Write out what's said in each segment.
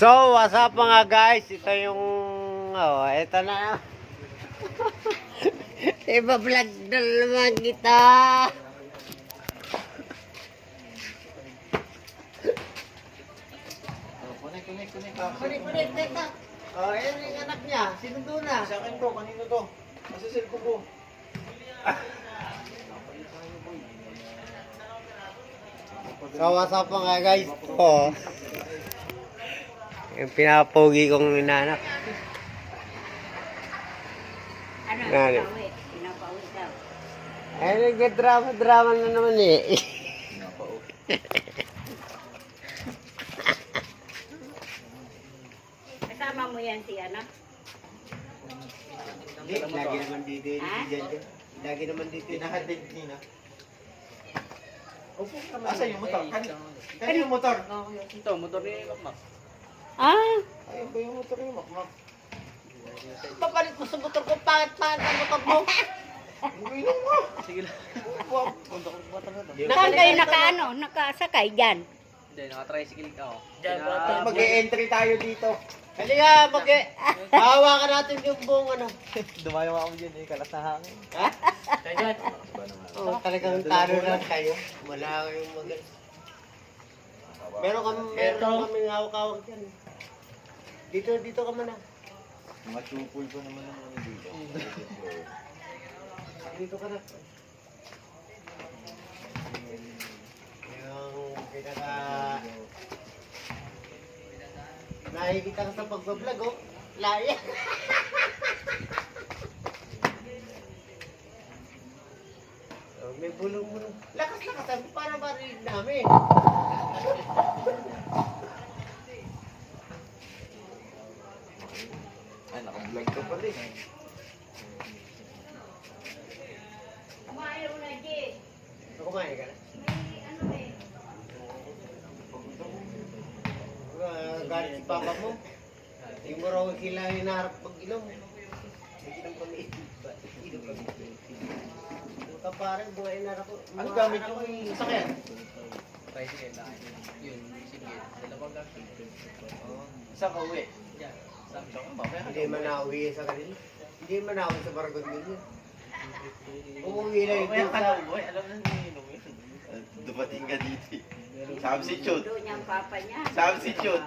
So, what's up mga guys? Ito yung... Oh, ito na. Iba-vlog na naman kita. Kunik, teka. Oh, ayan yung anak niya. Sinundo na. Sa akin to, kanino to? Nasa cellphone ko. So, what's up mga guys? Oh. Yung pinapogi kong inanak. Ano? Nani? Pinapauwi daw. Ay, nagka-drama na naman eh. Kasama mo yan si ano? Hindi, lagi naman dito yun. Ha? Lagi naman dito yun. Pinahatid nina. Asa yung motor? Kanino yung motor? Ito, motor ni Makmak. Ah, Ayun ba yung motor yung makmak? Papalit mo sa motor ko, pangit-pangit ang motor mo. Uminom mo. Sige lang. Punta ko ba talaga? saan kayo nakasakay dyan? Hindi, naka-tricycle ako. Mag-e-entry tayo dito. Halika, hawakan natin yung buong ano. Dumayo ako dyan eh, kalas na hangin. Ha? Oh, talagang talo lang kayo. Wala kayong mag- meron kami hawak-hawak dyan. Dito ka muna. Mga chupul ko naman ang ano dito. Dito ka na. Yung pinaka... Nakikita ka sa pagbablog, oh. Laya. Oh, may bulong-bulong. Lakas-lakasan mo para marinig namin. Ay, naka-vlog ka pala eh. Kumain na, Jay. Kumain ka na? Galit si papa mo. Hindi mo raw sila hinaharap pag-ilong. Inom kami. Inom kami. Buka parang buhay na ako. Ano gamit yung sasakyan? Tricycle lang. Yun, sige. Dalawang gamit. Saan ka uwi? Yan. Sabi ko, Hindi man nauwi sa kanila. Hindi man nauwi sa Barangay nila. Uuwi na yun. Kaya ka na uwi, alam na niinom yun. Dumating ka dito eh. Substitute. Doon yung papa niya. Substitute.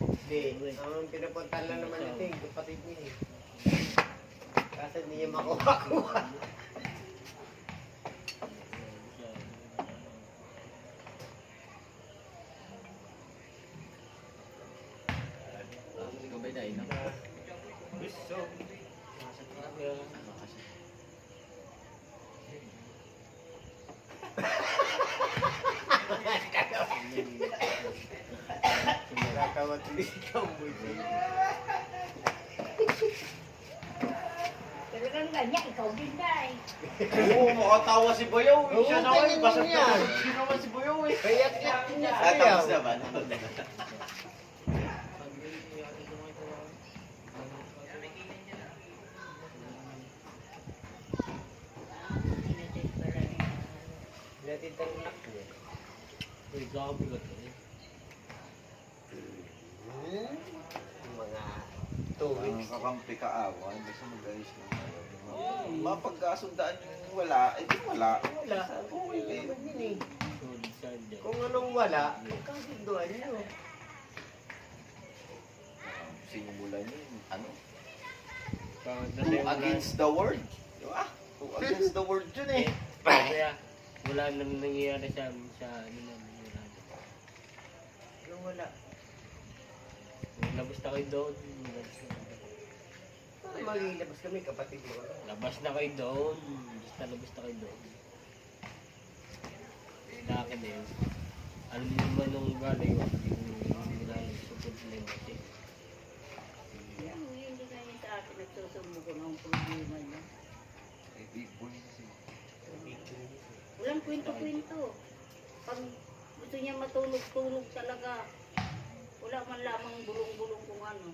Hindi. Ang pinapuntan lang naman ito yung kapatid niya eh. Kasi hindi niya makuha-kuha. Ikaw ba'y dahil na? Nakakawat ulit ikaw mo. Talagang ganyan, ikaw din dahil. Oo, makatawa si Boyaw eh. Siya Oo, naman, ganyan basag yan. na basag naman si Boyaw eh. Kayak-yak niya Tatapos sayaw. naman. Natin tayo nak niya. Mga 2 weeks. Ang kakampi kaawan, basta mag-ayos lang tayo. Mapagkasundaan yung wala, eh di wala. Wala. Okay eh. Yun eh. Kung anong wala, magkasunduan nyo. Sinimulan yun, ano? Two against the world. Di ba? Two against the world yun eh. Kaya wala nang nangyayari sa amin sa ano namin yung radyo. Anong wala? Labas na kayo doon. Maglilabas kami, kapatid mo. Labas na kayo doon. Basta labas na kayo doon. Sa akin eh. Alam niyo naman nung galing ko. Yung nilalang sa problema kasi. Hindi kayo sa akin nagsusumbong ng problema niya. Big boy kasi. Walang kwento-kwento. Pag gusto niya matulog-tulog talaga, wala man lamang bulong-bulong kung ano.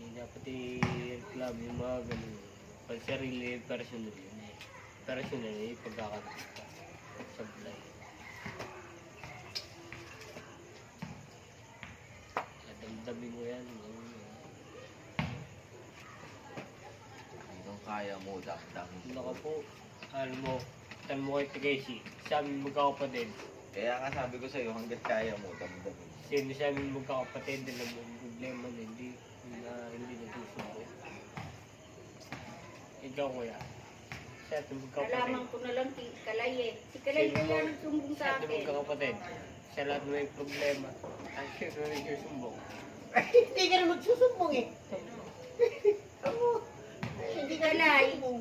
Hindi dapat i-club yung mga ganun. Pag sarili, personal yun eh. Personal eh, pagkakatita. Sablay. kaya mo, dakdang. Naka po, alam mo, tan mo kay Tagaysi, sa amin magkakapatid. Kaya nga sabi ko sa'yo, hanggat kaya mo, damdamin. Sino sa amin magkakapatid, alam mo, ang problema na hindi nagsusubo. Ikaw kuya, sa atin magkakapatid. Nalaman ko na lang si Kalay eh. Si Kalay kaya nagsumbong Sa sa atin akin. magkakapatid. Sa lahat may problema, ang sino nagsusumbong. Hindi ka na magsusumbong eh. Ako, hindi ka na Kalay. magsusumbong.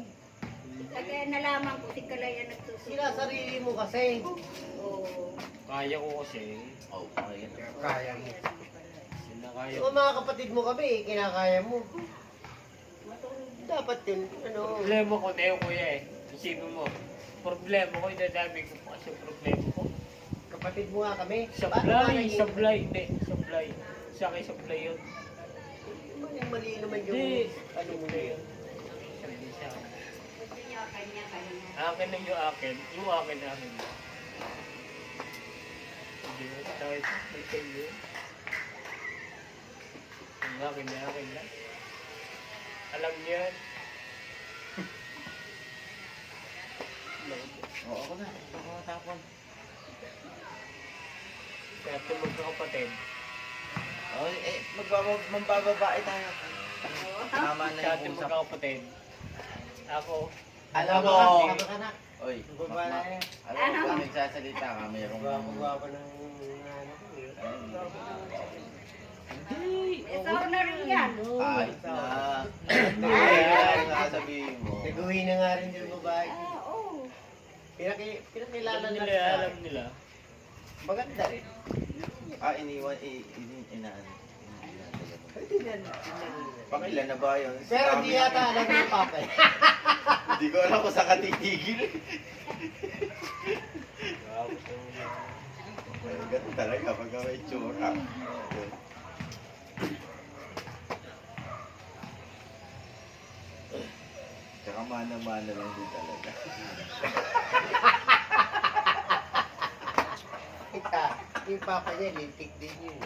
Kaya nalaman ko si Kalay ang nagsusumbong. Sinasarili mo kasi. Oo. Kaya ko kasi, Oh, kaya na. Kaya mo. sinakaya Yung mga kapatid mo kami, kinakaya mo. Dapat yun, ano. Problema ko na yun kuya eh. Isipin mo, problema ko, idadami ko pa kasi problema ko. Kapatid mo nga kami. Supply, hindi, supply. Sa akin, supply yun. Mali naman yung Hindi. ano mo na yun. Sabi sa akin. Gusto niya kanya-kanya. Akin na yung akin akin. Hindi mo tayo sa inyo. Yung akin na. Alam niyo yan. Oo, ako na. Ako natapon. Sa ating magkakapatid. Oh, mambababae tayo. Tama na Sa yung ating usap. magkakapatid. Ako, Alam mo, Tama ka na. oy, Baba na yan. alam mo, pag nagsasalita ka, mayroong Gwapo ng ano ko eh. Ikaw na rin yan. Ay, na. Ay, sasabihin mo. Naguwi na nga rin yung babae. Ah, oo. Pinakilala alam na nila, sa alam nila. maganda rin. Iniwan, inaan. Tingnan. Pangilan na ba yun? Pero di yata alam ng papa eh. Hindi ko alam kung saan ka titigil. Ganun talaga pag may tsura. Tsaka mana-mana lang din talaga. Yung papa niya, lintik din yun.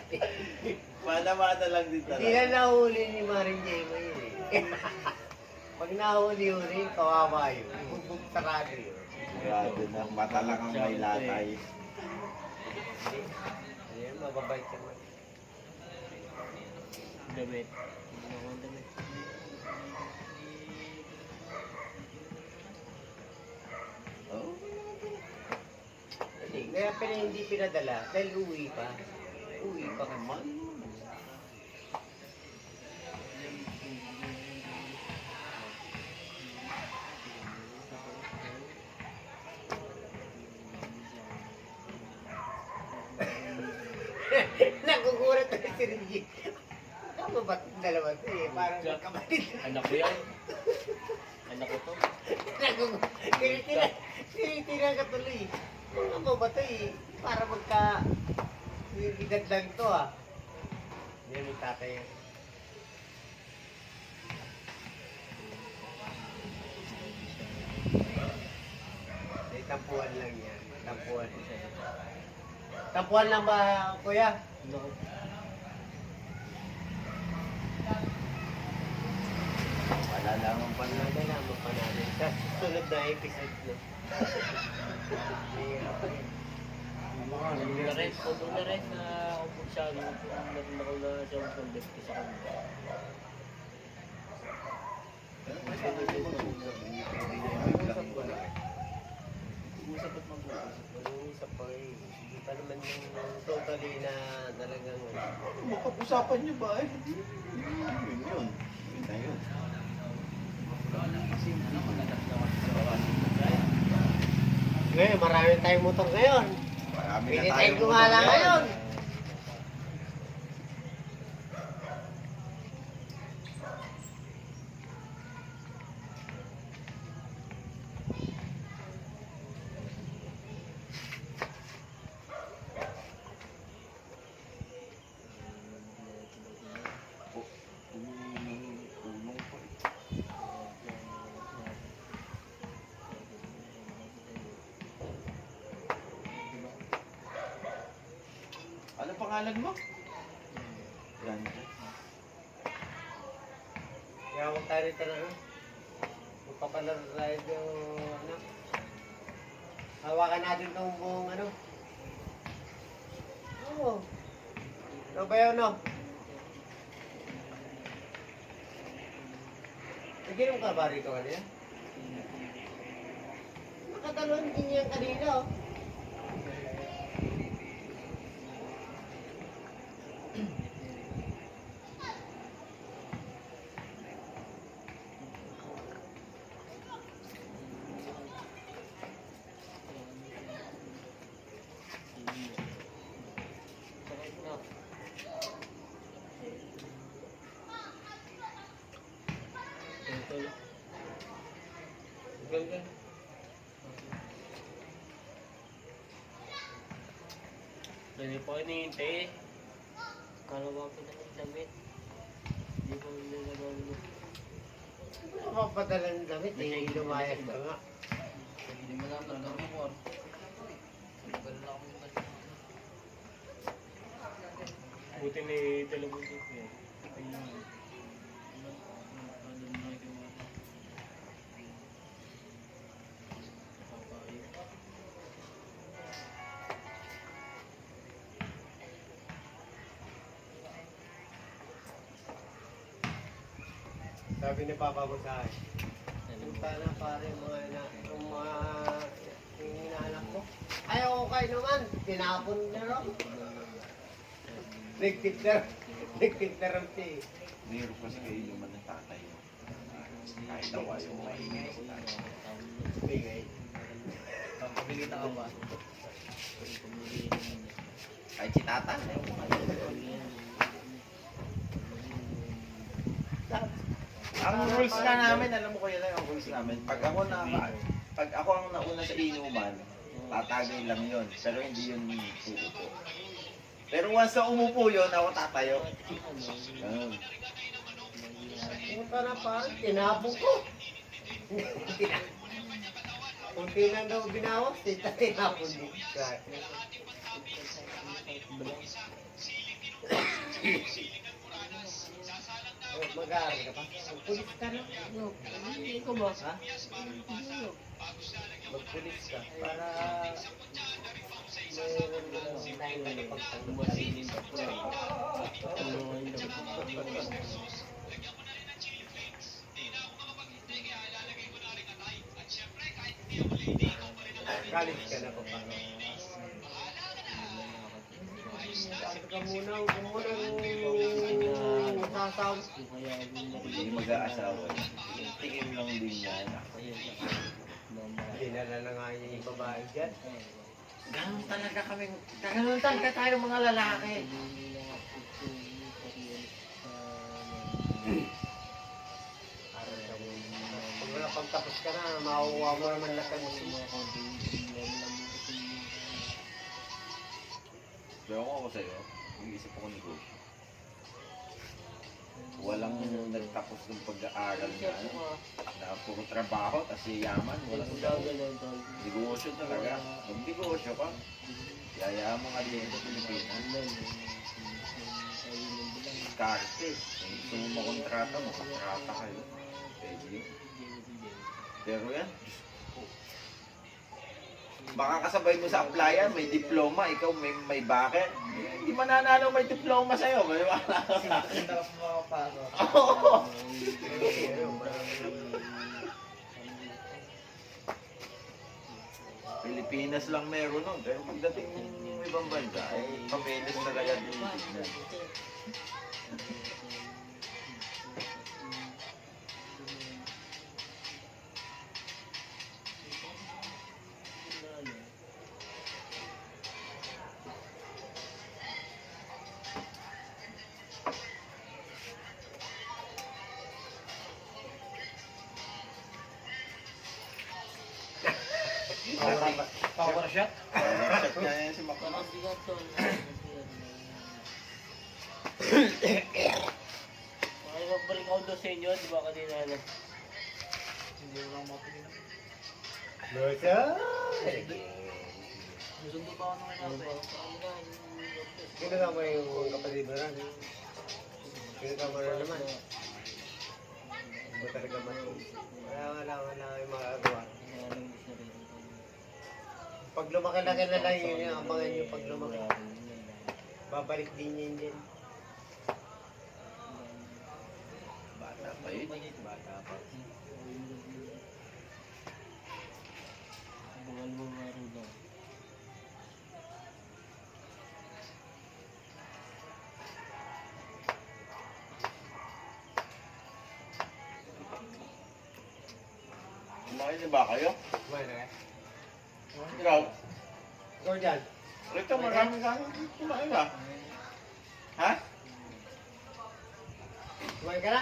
Mana-mana lang din Hindi na talaga. nahuli ni Maring Jema yun eh. Pag nahuli kawawa yun. Bugbog sarado yun. Sigurado na mata lang ang may latay. Ayan, mababait ka man. Damit. Ano ko ang damit? Oh. Kaya hindi pinadala dahil uwi pa. Uwi pa ka man. Nagugulat na si Reggie. Tama ba itong dalawa to eh? Parang magkapatid. Anak ko yan. Anak ko to. Tinitinan ka tuloy. Ano ba ito eh? Para bidagdag to ah. Yan yung tatay yan. Tampuan lang yan. Tampuan. Tampuan lang ba, kuya? No. Malalaman pa na. Malalaman pa natin sa susunod na episode no? Doon na rin sa kung saan natin ako na sa contact ko sa kanila. Mag-uusap pa eh. Hindi pa naman yung totally na talagang Makapag-usapan niyo ba eh? Yun yun. Yun na yun. ngayon, marami tayong motor ngayon. Marami na Pinitay tayong ko nga lang ngayon. Tulong pa eh. Ano pangalan mo? Yan. Kaya huwag tayo rito na. Magpapalaro tayo yung ano. Hawakan natin itong buong ano. Oo. Ano ba yun, no? Naginom ka ba rito kanina? Nakatalon din yan kanina, oh. Sakit na. Ito lang. Ganda. Dali po hinihintay eh. Kala ba ko na ng damit? Hindi ko nilagaw mo. Ano mapadala ng damit eh, lumayas ka nga. Hindi mo lang talaga mo. Wala na akong Buti na dalawang dito yan. Sabi ni Papa ko sa akin, punta na pare yung inaanak ko. Ayaw ko kayo naman, tinapon na rin. Nagtip na rin siya eh. Meron kasi kayo naman ng tatay mo. Kahit daw ayaw maingay sa tatay. Bingay. Pagpabilita ka ba? Kahit si tata, ayaw mo ang rules na namin, alam mo ko yun ang rules namin. Pag ako ang nauna sa inuman, tatagay lang yun. Pero hindi yun uupo. Pero once na umupo yun, ako tatayo. Ganun. Punta na pare, tinapon ko. Kunti lang daw binawas, tinapon din. Mag-aaral ka pa? Magpulis ka na? Hindi ko ba? Ha? Magpulis ka para mayroon na tayong nakapagtanggol. College ka na pa pa. Ano ka muna, huwag ka muna masasawa. Hindi mag-aasawa. Tingin lang din yan. Dinala na nga niya yung babae dyan. Ganun talaga tayo mga lalaki. Pag wala pagtapos ka na, makukuha mo naman lahat ng gusto mo. Pero ako sa'yo, mag-iisip ako negosyo. Walang nagtapos ng pag-aaral na puro trabaho, tapos yayaman, walang negosyo talaga. Mag-negosyo ka. Yayaman mo nga din sa Pilipinas. Karte. Kung gusto mo makontrata, makontrata kayo. Pwede yun. Pero yan, baka kasabay mo sa applyan, may diploma, ikaw may bakit. Hindi mananalo may diploma sa'yo, may wala ka sa akin. Hindi ka pa makapasok. Pilipinas lang meron nun, pero pagdating ng ibang bansa, ay papeles talaga din. Power shot? Check niya yan si Macron. Ay, magbalik ako doon sa inyo, di ba kanina na? Hindi mo lang mapilin. Lusa! Susundo pa ako ng Kinasama yung kapatid mo na. Kinasama na naman. mo talaga matiis. Wala yung magagawa. Kaya lang di siya rin. Pag lumaki-laki na lang yun, yung abangan nyo pag lumaki. Wala rin yun. Babalik din yun din. Bata pa yun eh. Bata pa. Abangan mo nga rin lang. Kumain na ba kayo? Kumain na ka? Ikaw? Ikaw dyan. Rito, marami ka. Kumain ka. Ha? Kumain ka na?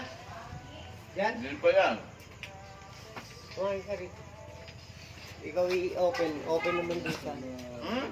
Dyan? Hindi pa yan. Kumain ka rin. Ikaw i-open. Open naman dito. Hmm?